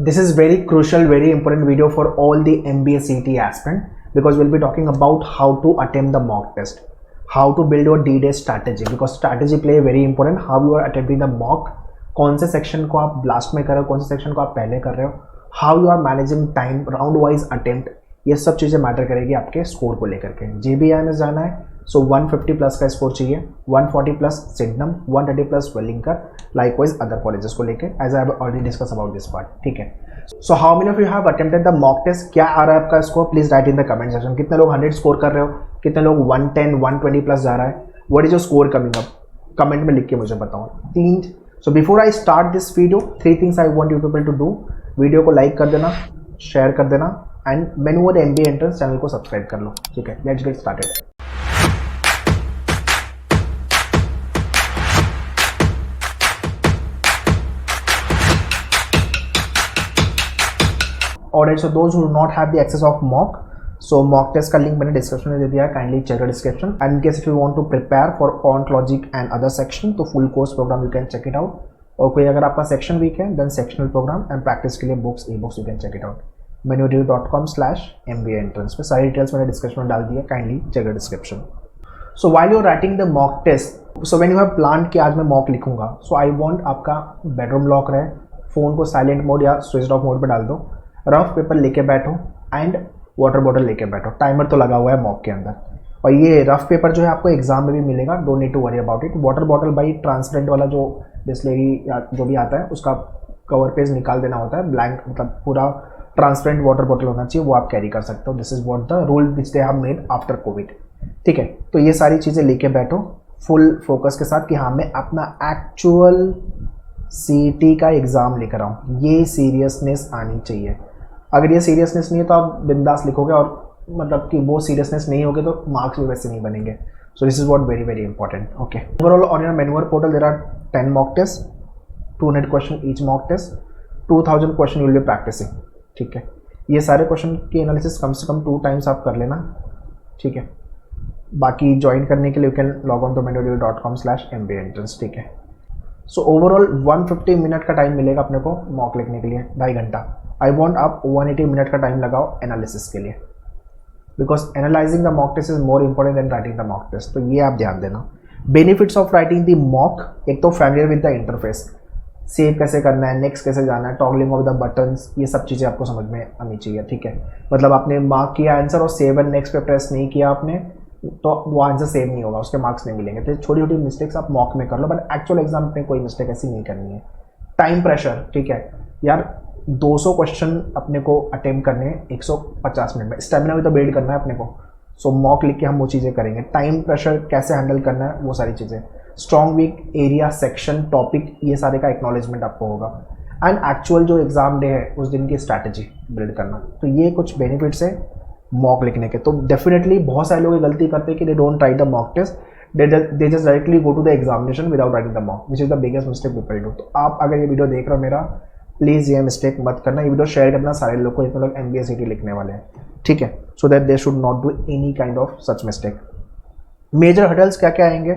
This is very crucial, very important video for all the MBA CET aspirant because we'll be talking about how to attempt the mock test, how to build your D-Day strategy because strategy play very important. How you are attempting the mock, कौन से section को आप last में कर रहे हो, कौन से सेक्शन को आप पहले कर रहे हो, how you are managing time, round wise attempt, ये सब चीज़ें मैटर करेगी आपके स्कोर को लेकर के. JBI में जाना है सो 150 प्लस का स्कोर चाहिए, 140 plus Sydenham, 130 plus Welingkar, likewise other colleges को लेके as I have already discuss about this part. ठीक है. So how many of you have attempted the mock test? क्या आ रहा है आपका score? Please write in the comment section. कितने लोग 100 स्कोर कर रहे हो, कितने लोग 110 120 प्लस जा रहा है? What is your score coming up? Comment में लिख के मुझे बताओ. 3. So before I start this video, 3 things I want you people to do. Video को लाइक कर देना, शेयर कर देना and menu MBA entrance channel को सब्सक्राइब कर लो. ठीक है, let's get started. Alright, so those who do not have the access of mock, so mock test का लिंक मैंने डिस्क्रिप्शन में दे दिया है. Kindly check the description and in case if you want to prepare for ontologic and other section तो full course program you can check it out. और कोई अगर आपका सेक्शन वीक है then sectional program and practice के लिए books ebooks you can check it out. menudew.com/MBA entrance पे सारी डिटेल्स मैंने डिस्क्रिप्शन में डाल दी है. Kindly check the description. So while you are writing the mock test, so when you have plan कि आज मैं मॉक लिखूंगा, सो आई वांट आपका बेडरूम लॉक रहे, फ़ोन को साइलेंट मोड या स्विच ऑफ मोड पर डाल दो, रफ पेपर लेके बैठो एंड वाटर बॉटल लेके बैठो. टाइमर तो लगा हुआ है मॉक के अंदर. और ये रफ पेपर जो है आपको एग्जाम में भी मिलेगा, don't need to worry about it. Water bottle by transparent वाला जो बिस्लेरी या जो भी आता है उसका कवर पेज निकाल देना होता है. ब्लैंक मतलब पूरा ट्रांसपेरेंट वाटर बॉटल होना चाहिए, वो आप कैरी कर सकते हो. This is what the rule which they have made after Covid. ठीक है, तो ये सारी चीज़ें लेके बैठो फुल फोकस के साथ कि हाँ मैं अपना एक्चुअल CET का एग्ज़ाम लिख रहा हूँ. ये सीरियसनेस आनी चाहिए. अगर ये सीरियसनेस नहीं है तो आप बिंदास लिखोगे और मतलब कि वो सीरियसनेस नहीं होगी तो मार्क्स भी वैसे नहीं बनेंगे. So this is what very very important. Okay, overall on your मेन्यूअर portal there are 10 mock test, 200 question each mock test, 2000 question you will be practicing. ठीक है, ये सारे क्वेश्चन की एनालिसिस कम से कम 2 टाइम्स आप कर लेना. ठीक है, बाकी ज्वाइन करने के लिए you can log on to menudew.com/MBA entrance. ठीक है, सो ओवरऑल 150 मिनट का टाइम मिलेगा अपने को मॉक लिखने के लिए, 2.5 घंटा. आई वॉन्ट आप 180 मिनट का टाइम लगाओ एनालिसिस के लिए because analysing the mock test is more important than writing the mock test. तो ये आप ध्यान देना. Benefits of writing the mock, एक तो familiar with the interface, save कैसे करना है, नेक्स्ट कैसे जाना है, टॉगलिंग ऑफ द बटन्स, ये सब चीज़ें आपको समझ में आनी चाहिए. ठीक है, मतलब आपने मार्क किया आंसर और सेव एंड नेक्स्ट पे प्रेस नहीं किया आपने तो वो आंसर सेव नहीं होगा, उसके मार्क्स नहीं मिलेंगे. तो छोटी छोटी मिस्टेक्स आप मॉक में कर लो बट एक्चुअल एग्जाम में कोई मिस्टेक ऐसी नहीं करनी है. टाइम प्रेशर, ठीक है यार, 200 क्वेश्चन अपने को अटेम्प्ट करने हैं 150 मिनट में. स्टेमिना भी तो बिल्ड करना है अपने को. सो मॉक लिख के हम वो चीज़ें करेंगे. टाइम प्रेशर कैसे हैंडल करना है वो सारी चीज़ें, strong week area, section, topic, ये सारे का एक्नॉलेजमेंट आपको होगा. एंड एक्चुअल जो एग्जाम डे है उस दिन की स्ट्रैटेजी बिल्ड करना. तो ये कुछ बेनिफिट्स है मॉक लिखने के. तो डेफिनेटली बहुत सारे लोग गलती करते हैं कि they don't write the mock test, they just directly go to the examination without writing the mock, which is the biggest mistake people do. तो आप अगर ये वीडियो देख रहे हो मेरा, प्लीज़ ये मिस्टेक मत करना. ये वीडियो शेयर करना सारे लोग को जितने लोग MBA CET लिखने वाले हैं. ठीक है, so that they should not do any kind of such mistake. Major hurdles क्या क्या आएंगे?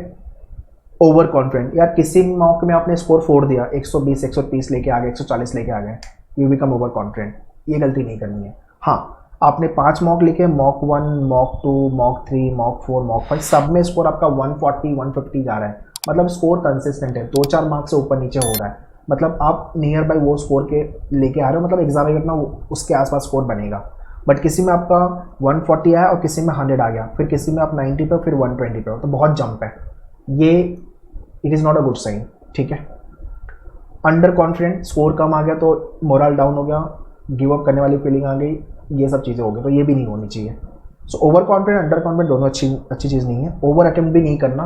Over confident. यार किसी मॉक में आपने स्कोर फोड़ दिया, 120 130 लेके आ गए, 140 लेके आ गए, यू बिकम ओवर कॉन्फिडेंट. ये गलती नहीं करनी है. हाँ, आपने 5 मॉक लिखे, mock 1, mock 2, mock 3, mock 4, mock 5, सब में स्कोर आपका 140 150 जा रहा है, मतलब स्कोर कंसिस्टेंट है. 2-4 मार्क्स से ऊपर नीचे हो रहा है, मतलब आप नियर बाई वो स्कोर के लेके आ रहे हो, मतलब एग्जाम में कितना उसके आसपास स्कोर बनेगा. बट किसी में आपका 140 आया और किसी में 100 आ गया, फिर किसी में आप 90 पे, फिर 120 पे हो, तो बहुत जंप है. ये it is not a good sign. ठीक है, अंडर कॉन्फिडेंट, स्कोर कम आ गया तो मोरल डाउन हो गया, गिव अप करने वाली फीलिंग आ गई, ये सब चीज़ें हो गई, तो ये भी नहीं होनी चाहिए. So over confident, under confident दोनों अच्छी चीज़ नहीं है. ओवर अटेम्प्ट भी नहीं करना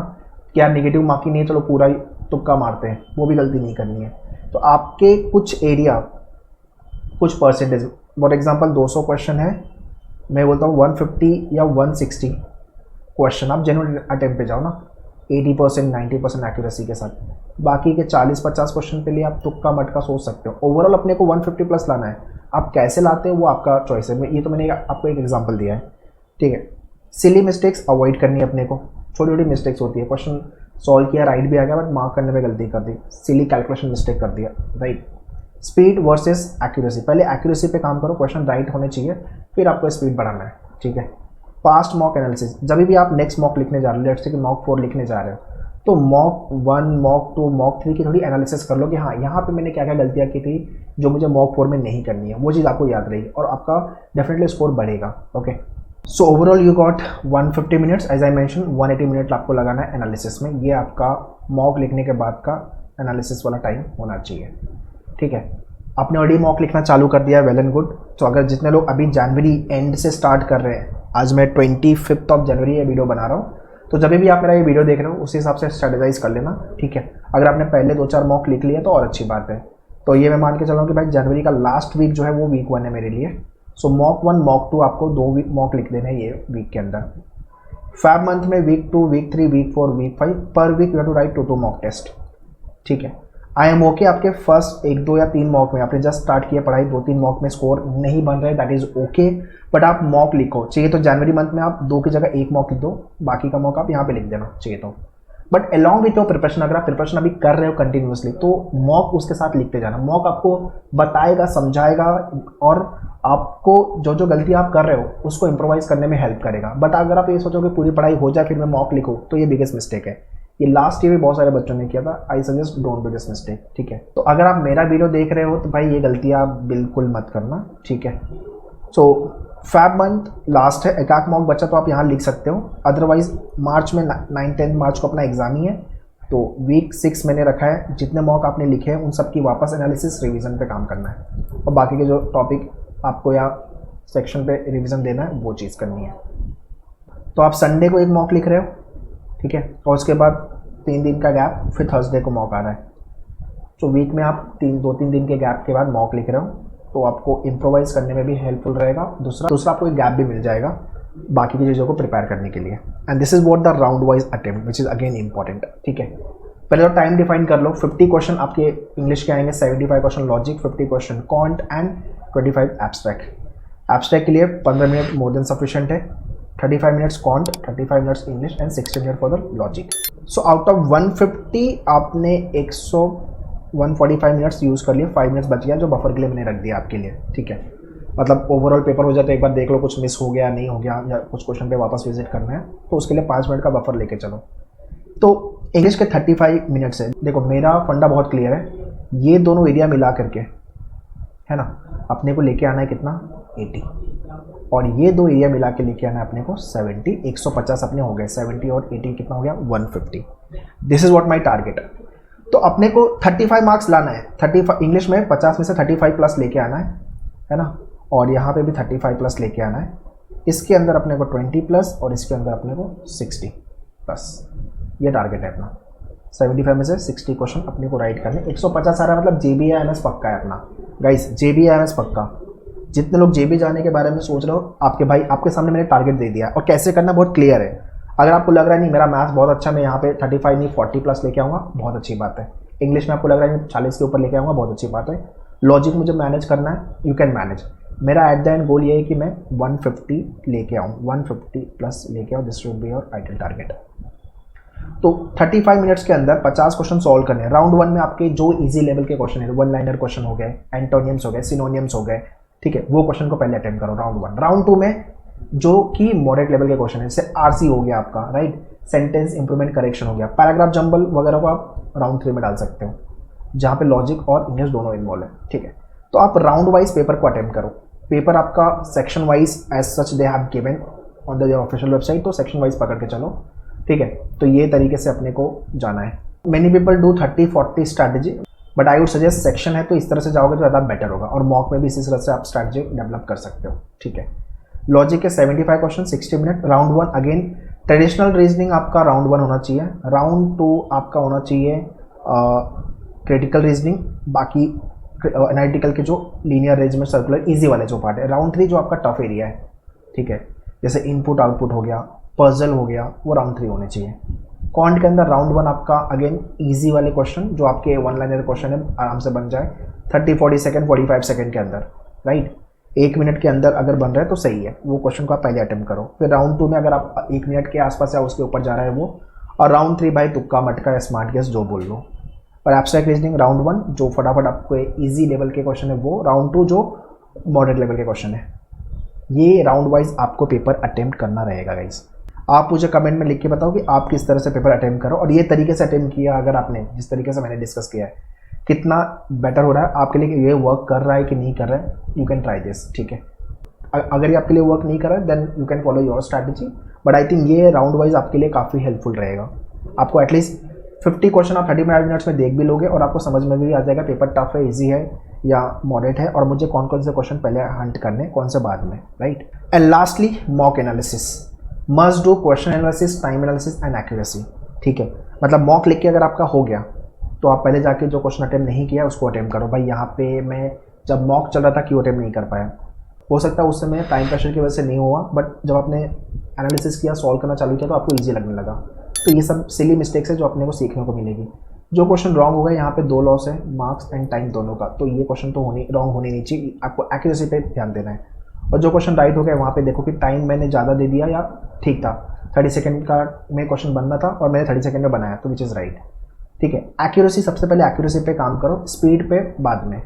कि यार नेगेटिव मार्किंग नहीं है चलो पूरा ही तुक्का मारते हैं, वो भी गलती नहीं करनी है. तो आपके कुछ एरिया, कुछ परसेंटेज, फॉर एग्जांपल 200 क्वेश्चन है, मैं बोलता हूँ 150 या 160 क्वेश्चन आप जेन्युइन अटेम्प्ट पे जाओ ना, 80% 90% एक्यूरेसी के साथ. बाकी के 40-50 क्वेश्चन के लिए आप तुक्का मटका सोच सकते हो. ओवरऑल अपने को 150 प्लस लाना है. आप कैसे लाते हो वो आपका चॉइस है. ये तो मैंने आपको एक एग्जांपल दिया है. ठीक है, सिली मिस्टेक्स अवॉइड करनी है अपने को. छोटी छोटी मिस्टेक्स होती है, क्वेश्चन सॉल्व किया, राइट भी आ गया बट मार्क करने में गलती कर दी, सिली कैलकुलेशन मिस्टेक कर दिया, राइट. स्पीड वर्सेस एक्यूरेसी, पहले एक्यूरेसी पे काम करो, क्वेश्चन राइट होने चाहिए, फिर आपको स्पीड बढ़ाना है, ठीक है। पास्ट मॉक एनालिसिस, जब भी आप नेक्स्ट मॉक लिखने जा रहे हो, लेट्स से कि मॉक 4 लिखने जा रहे हो, तो मॉक 1, मॉक 2, मॉक 3 की थोड़ी एनालिसिस कर लो कि हाँ यहाँ पे मैंने क्या क्या गलतियाँ की थी जो मुझे मॉक 4 में नहीं करनी है, वो चीज़ आपको याद रहेगी और आपका डेफिनेटली स्कोर बढ़ेगा। Okay, so overall you got 150 minutes, as I mention 180 minute आपको लगाना है एनालिसिस में। ये आपका मॉक लिखने के बाद का एनालिसिस वाला टाइम होना चाहिए, ठीक है। आपने ऑलरेडी मॉक लिखना चालू कर दिया, वेल एंड गुड। तो अगर जितने लोग अभी जनवरी एंड से स्टार्ट कर रहे हैं, आज मैं 25 ऑफ जनवरी ये वीडियो बना रहा हूँ, तो जब भी आप मेरा ये वीडियो देख रहे हो उसी हिसाब से स्ट्रेटेजाइज कर लेना, ठीक है। अगर आपने पहले 2-4 मॉक लिख लिया तो और अच्छी बात है। तो ये मैं मान के चल रहा हूँ कि भाई जनवरी का लास्ट वीक जो है वो वीक 1 है मेरे लिए। सो मॉक 1, मॉक 2 आपको 2 वीक मॉक लिख देना है ये वीक के अंदर। फैब मंथ में वीक 2, वीक 3, वीक 4, वीक 5 पर week you have to write 2 mock test, ठीक है। आई एम ओके आपके फर्स्ट 1, 2 या 3 मॉक में, आपने जस्ट स्टार्ट किया पढ़ाई, 2-3 मॉक में स्कोर नहीं बन रहे, दैट इज ओके, बट आप मॉक लिखो। चाहिए तो जनवरी मंथ में आप 2 की जगह 1 मॉक लिख दो, बाकी का मॉक आप यहाँ पे लिख देना चाहिए तो। But along with your preparation, अगर आप प्रिपरेशन अभी कर रहे हो कंटिन्यूसली, तो मॉक उसके साथ लिखते जाना। मॉक आपको बताएगा, समझाएगा और आपको जो जो गलती आप कर रहे हो उसको इम्प्रोवाइज करने में हेल्प करेगा। बट अगर आप ये सोचो कि पूरी पढ़ाई हो जाए फिर मैं मॉक लिखूँ, तो ये बिगेस्ट मिस्टेक है। ये लास्ट ईयर भी बहुत सारे बच्चों ने किया था। I suggest don't do this mistake, ठीक है। तो अगर आप मेरा वीडियो देख रहे हो तो भाई ये गलतियाँ आप बिल्कुल मत करना, ठीक है। सो फैब मंथ लास्ट है, एक आध मॉक बच्चा तो आप यहाँ लिख सकते हो, अदरवाइज मार्च में 9-10 मार्च को अपना एग्जाम ही है, तो वीक 6 मैंने रखा है। जितने मॉक आपने लिखे हैं उन सब की वापस एनालिसिस रिवीजन पे काम करना है, और बाकी के जो टॉपिक आपको या सेक्शन पे रिवीजन देना है वो चीज़ करनी है। तो आप संडे को एक मॉक लिख रहे हो, ठीक है, और उसके बाद 3 दिन का गैप, फिर थर्सडे को मॉक आ रहा है। तो वीक में आप 2-3 दिन के गैप के बाद मॉक लिख रहे हो, तो आपको इम्प्रोवाइज करने में भी हेल्पफुल रहेगा। दूसरा आपको एक गैप भी मिल जाएगा बाकी की चीज़ों को प्रिपेयर करने के लिए। And this is what the round wise attempt which is again important, ठीक है। पहले तो टाइम डिफाइन कर लो। 50 क्वेश्चन आपके इंग्लिश के आएंगे, 75 question logic, 50 question can't and 25 abstract. Abstract के लिए 15 मिनट मोर देन सफिशिएंट है, 35 minutes can't, 35 minutes English and 60 minute for the logic. So out of 150 आपने 145 मिनट्स यूज़ कर लिए, 5 मिनट्स बच गया जो बफर के लिए मैंने रख दिया आपके लिए, ठीक है। मतलब ओवरऑल पेपर हो जाए तो एक बार देख लो कुछ मिस हो गया नहीं हो गया, या कुछ क्वेश्चन पे वापस विजिट करना है तो उसके लिए 5 मिनट का बफर लेके चलो। तो इंग्लिश के 35 मिनट्स है। देखो मेरा फंडा बहुत क्लियर है, ये दोनों एरिया मिला करके है ना, अपने को लेके आना है कितना 80, और ये 2 एरिया मिला के लेके आना है अपने को 70। 150 अपने हो गए, 70 और 80 कितना हो गया 150। This is what my target. तो अपने को 35 मार्क्स लाना है, 35 इंग्लिश में 50 में से 35 प्लस लेके आना है ना, और यहाँ पे भी 35 प्लस लेके आना है। इसके अंदर अपने को 20 प्लस और इसके अंदर अपने को 60 प्लस, ये टारगेट है अपना। 75 में से 60 क्वेश्चन अपने को राइट करने। 150 आ रहा है मतलब JBA-IMS पक्का है अपना गाइस, JBA-IMS पक्का। जितने लोग JB जाने के बारे में सोच रहे हो, आपके भाई आपके सामने मैंने टारगेट दे दिया, और कैसे करना बहुत क्लियर है। अगर आपको लग रहा है नहीं मेरा मैथ्स बहुत अच्छा, मैं यहाँ पे 35 नहीं 40 प्लस लेके आऊँगा, बहुत अच्छी बात है। इंग्लिश में आपको लग रहा है 40 के ऊपर लेके आऊँगा, बहुत अच्छी बात है। लॉजिक मुझे मैनेज करना है, यू कैन मैनेज। मेरा एट द एंड गोल ये है कि मैं 150 लेके आऊँ, 150 प्लस लेके आऊँ, this should be your ideal target. तो 35 मिनट्स के अंदर 50 क्वेश्चन सॉल्व करने हैं। राउंड 1 में आपके जो इजी लेवल के क्वेश्चन है, 1 लाइनर क्वेश्चन हो गए, एंटोनियम्स हो गए, सिनोनियम्स हो गए, ठीक है, वो क्वेश्चन को पहले अटेम्प्ट करो राउंड 1। राउंड 2 में जो कि मॉडरेट लेवल के क्वेश्चन है, जैसे RC हो गया आपका, राइट, सेंटेंस इंप्रूवमेंट करेक्शन हो गया, पैराग्राफ जंबल वगैरह को आप राउंड 3 में डाल सकते हो, जहाँ पे लॉजिक और इंग्लिश दोनों इन्वॉल्व है, ठीक है। तो आप राउंड वाइज पेपर को अटेम्प्ट करो। पेपर आपका section wise as such they have given on the official website, तो सेक्शन वाइज पकड़ के चलो, ठीक है। तो ये तरीके से अपने को जाना है। Many people do 30-40 strategy, but I would suggest section है तो इस तरह से जाओगे तो ज़्यादा बेटर होगा, और मॉक में भी इसी तरह से आप स्ट्रैटेजी डेवलप कर सकते हो, ठीक है। लॉजिक के 75 question 60 minute. Round 1 again traditional reasoning आपका राउंड 1 होना चाहिए। राउंड 2 आपका होना चाहिए क्रिटिकल रीजनिंग, बाकी एनालिटिकल के जो लीनियर अरेंजमेंट सर्कुलर इजी वाले जो पार्ट है। राउंड 3 जो आपका टफ एरिया है, ठीक है, जैसे इनपुट आउटपुट हो गया, पजल हो गया, वो राउंड 3 होने चाहिए। क्वांट के अंदर राउंड 1 आपका अगेन इजी वाले क्वेश्चन जो आपके 1 लाइनर क्वेश्चन है आराम से बन जाए 30-40 सेकंड 45 सेकंड के अंदर, राइट, 1 मिनट के अंदर अगर बन रहा है तो सही है, वो क्वेश्चन को आप पहले अटेम्प्ट करो। फिर राउंड 2 में अगर आप 1 मिनट के आसपास या उसके ऊपर जा रहा है वो, और राउंड 3 भाई तुक्का मटका या स्मार्ट गेस जो बोल लो, और एब्स्ट्रैक्ट रीजनिंग राउंड 1 जो फटाफट आपको इजी लेवल के क्वेश्चन है वो, राउंड 2 जो मॉडरेट लेवल के क्वेश्चन है। ये राउंड वाइज आपको पेपर अटेम्प्ट करना रहेगा गाइस। आप मुझे कमेंट में लिख के बताओ कि आप किस तरह से पेपर अटेम्प्ट करो, और ये तरीके से अटेम्प्ट किया अगर आपने, जिस तरीके से मैंने डिस्कस किया है, कितना बेटर हो रहा है आपके लिए, ये वर्क कर रहा है कि नहीं कर रहा है। यू कैन ट्राई दिस, ठीक है। अगर ये आपके लिए वर्क नहीं कर रहा है then you can follow your strategy, but I think ये राउंड वाइज आपके लिए काफ़ी हेल्पफुल रहेगा। आपको एटलीस्ट 50 क्वेश्चन आप 35 मिनट्स में देख भी लोगे और आपको समझ में भी आ जाएगा पेपर टफ है, इजी है या मॉडरेट है, और मुझे कौन कौन से क्वेश्चन पहले हंट करने, कौन से बाद में, right. And lastly mock analysis, must do question analysis, time analysis and accuracy, ठीक है। मतलब मॉक लिख के अगर आपका हो गया तो आप पहले जाके जो क्वेश्चन अटेम्प्ट नहीं किया उसको अटेम्प्ट करो। भाई यहाँ पे मैं जब मॉक चल रहा था क्यों अटेम्प्ट नहीं कर पाया, हो सकता है उस समय टाइम प्रेशर की वजह से नहीं हुआ, बट जब आपने एनालिसिस किया, सॉल्व करना चालू किया तो आपको ईजी लगने लगा। तो ये सब सिली मिस्टेक्स है जो अपने को सीखने को मिलेगी। जो क्वेश्चन रॉन्ग होगा, यहाँ पे 2 लॉस है, मार्क्स एंड टाइम दोनों का, तो ये क्वेश्चन तो रॉन्ग होने नहीं चाहिए, आपको एक्यूरेसी पे ध्यान देना है। और जो क्वेश्चन राइट हो गया वहाँ पे देखो कि टाइम मैंने ज़्यादा दे दिया या ठीक था, 30 सेकेंड का में क्वेश्चन बनना था और मैंने 30 सेकेंड में बनाया, तो विच इज़ राइट, ठीक है। एक्यूरेसी, सबसे पहले एक्यूरेसी पे काम करो, स्पीड पे बाद में।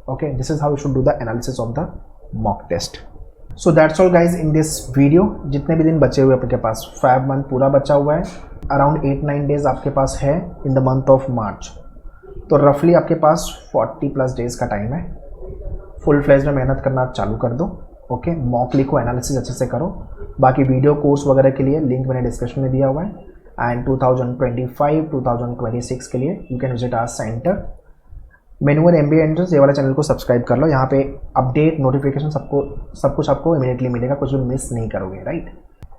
Okay, this is how you should do the analysis of the mock test. So that's all guys in this video. जितने भी दिन बचे हुए आपके पास, 5 मंथ पूरा बचा हुआ है, अराउंड 8-9 डेज आपके पास है in the month of March, तो रफली आपके पास 40+ डेज का टाइम है। फुल फ्लेज में मेहनत करना चालू कर दो, ओके। मॉक लिखो, एनालिसिस अच्छे से करो। बाकी वीडियो कोर्स वगैरह के लिए लिंक मैंने डिस्क्रिप्शन में दिया हुआ है, एंड 2025-2026 के लिए you can visit our centre. मेन्यूअर MBA एंट्रेंस, ये वाला चैनल को सब्सक्राइब कर लो, यहाँ पे अपडेट, नोटिफिकेशन सब कुछ आपको इमीडिएटली मिलेगा, कुछ भी मिस नहीं करोगे, right.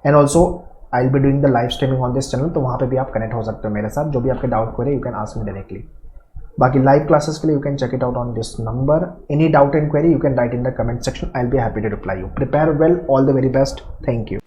And also I will be doing the live streaming on this channel, तो वहाँ पे भी आप कनेक्ट हो सकते हो मेरे साथ। जो भी आपके doubt query you can ask me directly. बाकी लाइव क्लासेस के लिए you can check it out on this number. Any doubt and query you can write in the comment section, I will be happy to reply you. Prepare well, all the very best, thank you.